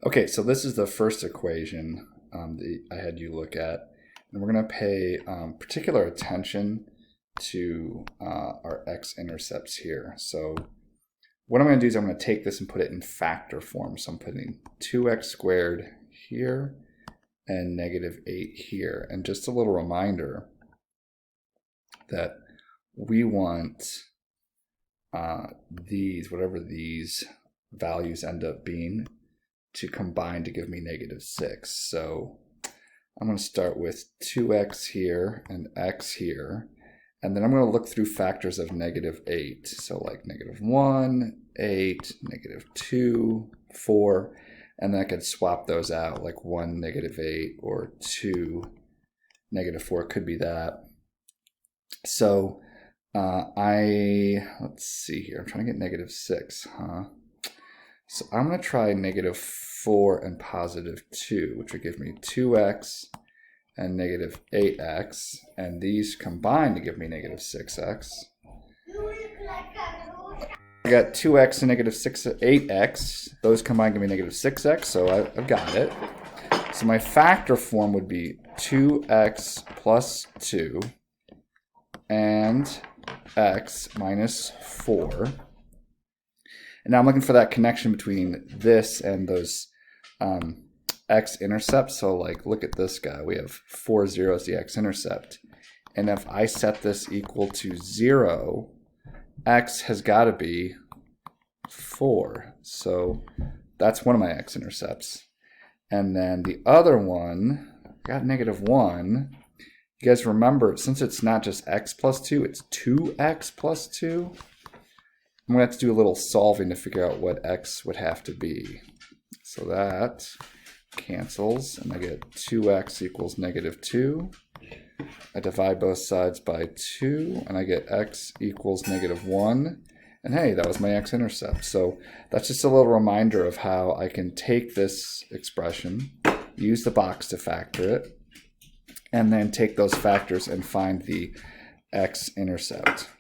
Okay, so this is the first equation that I had you look at. And we're going to pay particular attention to our x-intercepts here. So what I'm going to do is I'm going to take this and put it in factor form. So I'm putting 2x squared here and negative 8 here. And just a little reminder that we want these, whatever these values end up being, to combine to give me negative 6. So I'm going to start with 2x here and x here. And then I'm going to look through factors of negative 8. So like negative 1, 8, negative 2, 4. And then I could swap those out, like 1, negative 8, or 2, negative 4. It could be that. So let's see here. I'm trying to get negative 6, huh? So I'm going to try negative 4 and positive 2, which would give me 2x and negative 8x. And these combine to give me negative 6x. I got 2x and negative 8x. Those combine give me negative 6x, so I've got it. So my factor form would be 2x plus 2 and x minus 4. And now I'm looking for that connection between this and those x-intercepts. So like, look at this guy. We have 4, 0 as the x-intercept. And if I set this equal to 0, x has got to be 4. So that's one of my x-intercepts. And then the other one, I got negative 1. You guys remember, since it's not just x plus 2, it's 2x plus 2. I'm going to have to do a little solving to figure out what x would have to be. So that cancels, and I get 2x equals negative 2. I divide both sides by 2, and I get x equals negative 1. And hey, that was my x-intercept. So that's just a little reminder of how I can take this expression, use the box to factor it, and then take those factors and find the x-intercept.